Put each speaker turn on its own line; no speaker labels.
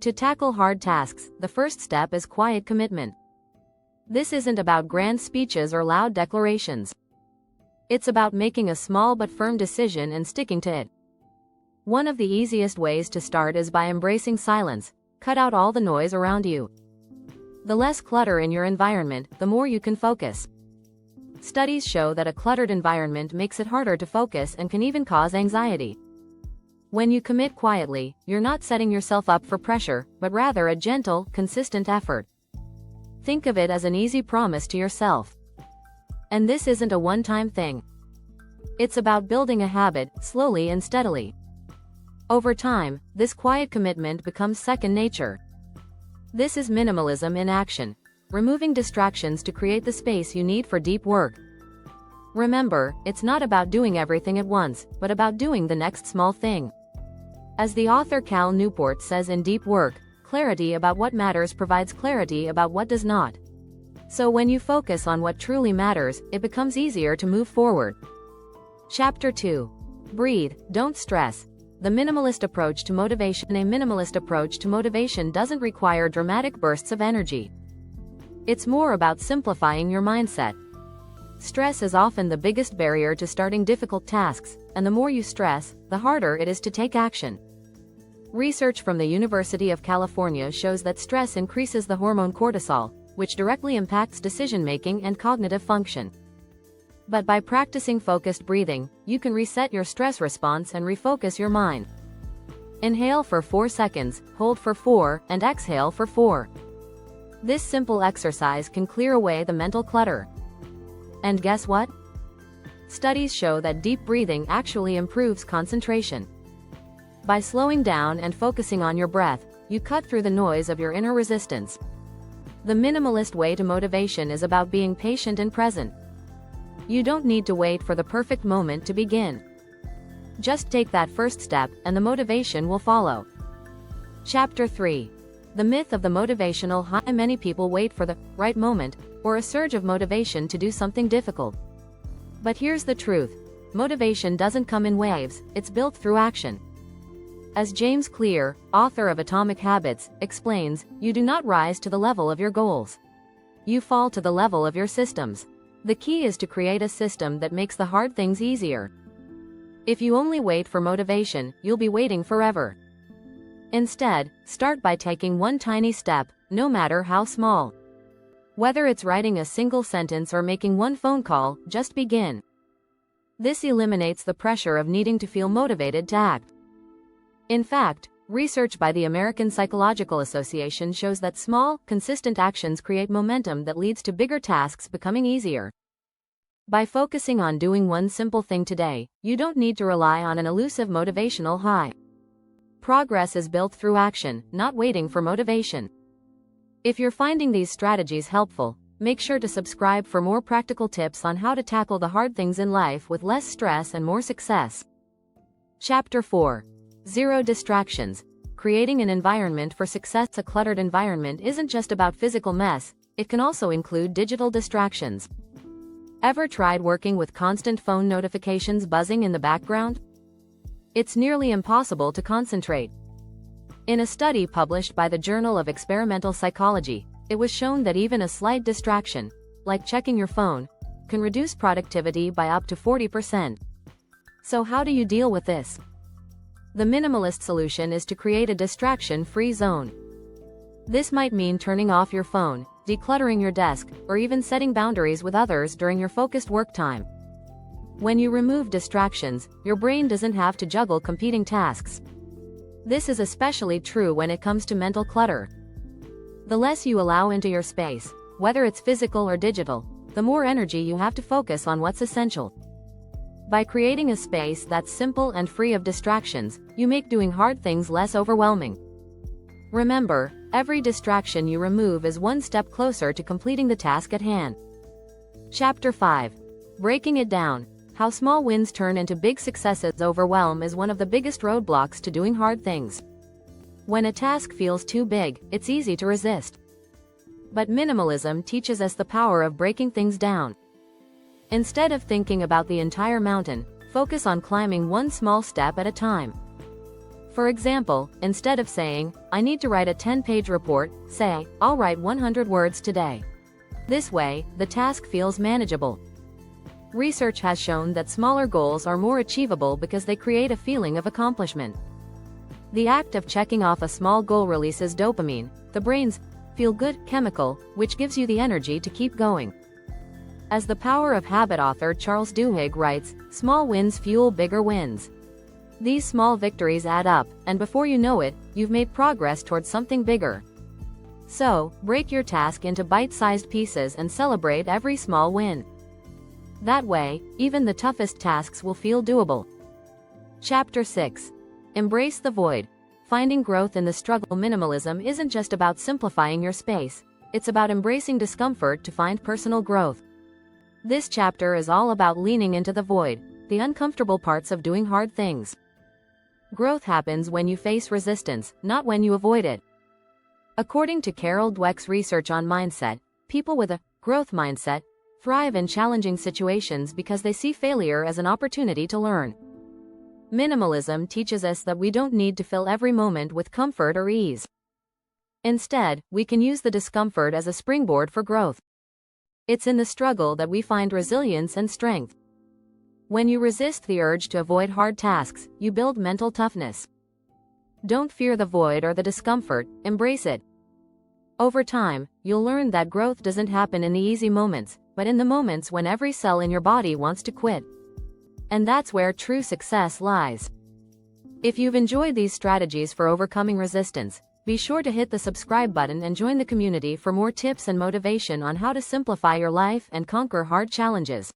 To tackle hard tasks, the first step is quiet commitment. This isn't about grand speeches or loud declarations. It's about making a small but firm decision and sticking to it. One of the easiest ways to start is by embracing silence. Cut out all the noise around you. The less clutter in your environment, the more you can focus. Studies show that a cluttered environment makes it harder to focus and can even cause anxiety. When you commit quietly, you're not setting yourself up for pressure, but rather a gentle, consistent effort. Think of it as an easy promise to yourself. And this isn't a one-time thing. It's about building a habit, slowly and steadily. Over time, this quiet commitment becomes second nature. This is minimalism in action, removing distractions to create the space you need for deep work. Remember, it's not about doing everything at once, but about doing the next small thing. As the author Cal Newport says in Deep Work, clarity about what matters provides clarity about what does not. So when you focus on what truly matters, it becomes easier to move forward. Chapter 2. Breathe, don't stress. The minimalist approach to motivation. A minimalist approach to motivation doesn't require dramatic bursts of energy. It's more about simplifying your mindset. Stress is often the biggest barrier to starting difficult tasks, and the more you stress, the harder it is to take action. Research from the University of California shows that stress increases the hormone cortisol, which directly impacts decision-making and cognitive function. But by practicing focused breathing, you can reset your stress response and refocus your mind. Inhale for 4 seconds, hold for 4, and exhale for 4. This simple exercise can clear away the mental clutter. And guess what? Studies show that deep breathing actually improves concentration. By slowing down and focusing on your breath, you cut through the noise of your inner resistance. The minimalist way to motivation is about being patient and present. You don't need to wait for the perfect moment to begin. Just take that first step, and the motivation will follow. Chapter 3. The myth of the motivational high. Many people wait for the right moment, or a surge of motivation to do something difficult. But here's the truth. Motivation doesn't come in waves, it's built through action. As James Clear, author of Atomic Habits, explains, you do not rise to the level of your goals. You fall to the level of your systems. The key is to create a system that makes the hard things easier. If you only wait for motivation, you'll be waiting forever. Instead, start by taking one tiny step, no matter how small. Whether it's writing a single sentence or making one phone call, just begin. This eliminates the pressure of needing to feel motivated to act. In fact, research by the American Psychological Association shows that small, consistent actions create momentum that leads to bigger tasks becoming easier. By focusing on doing one simple thing today, you don't need to rely on an elusive motivational high. Progress is built through action, not waiting for motivation. If you're finding these strategies helpful, make sure to subscribe for more practical tips on how to tackle the hard things in life with less stress and more success. Chapter 4. Zero distractions. Creating an environment for success. A cluttered environment isn't just about physical mess, it can also include digital distractions. Ever tried working with constant phone notifications buzzing in the background? It's nearly impossible to concentrate. In a study published by the Journal of Experimental Psychology, it was shown that even a slight distraction, like checking your phone, can reduce productivity by up to 40%. So how do you deal with this? The minimalist solution is to create a distraction-free zone. This might mean turning off your phone, decluttering your desk, or even setting boundaries with others during your focused work time. When you remove distractions, your brain doesn't have to juggle competing tasks. This is especially true when it comes to mental clutter. The less you allow into your space, whether it's physical or digital, the more energy you have to focus on what's essential. By creating a space that's simple and free of distractions, you make doing hard things less overwhelming. Remember, every distraction you remove is one step closer to completing the task at hand. Chapter 5. Breaking it down. How small wins turn into big successes. Overwhelm is one of the biggest roadblocks to doing hard things. When a task feels too big, it's easy to resist. But minimalism teaches us the power of breaking things down. Instead of thinking about the entire mountain, focus on climbing one small step at a time. For example, instead of saying, I need to write a 10-page report, say, I'll write 100 words today. This way, the task feels manageable. Research has shown that smaller goals are more achievable because they create a feeling of accomplishment. The act of checking off a small goal releases dopamine, the brain's feel-good chemical, which gives you the energy to keep going. As The Power of Habit author Charles Duhigg writes, small wins fuel bigger wins. These small victories add up, and before you know it, you've made progress towards something bigger. So, break your task into bite-sized pieces and celebrate every small win. That way, even the toughest tasks will feel doable. Chapter 6. Embrace the Void. Finding growth in the struggle. Minimalism isn't just about simplifying your space, it's about embracing discomfort to find personal growth. This chapter is all about leaning into the void, the uncomfortable parts of doing hard things. Growth happens when you face resistance, not when you avoid it. According to Carol Dweck's research on mindset, people with a growth mindset thrive in challenging situations because they see failure as an opportunity to learn. Minimalism teaches us that we don't need to fill every moment with comfort or ease. Instead, we can use the discomfort as a springboard for growth. It's in the struggle that we find resilience and strength. When you resist the urge to avoid hard tasks, you build mental toughness. Don't fear the void or the discomfort, embrace it. Over time, you'll learn that growth doesn't happen in the easy moments, but in the moments when every cell in your body wants to quit. And that's where true success lies. If you've enjoyed these strategies for overcoming resistance, be sure to hit the subscribe button and join the community for more tips and motivation on how to simplify your life and conquer hard challenges.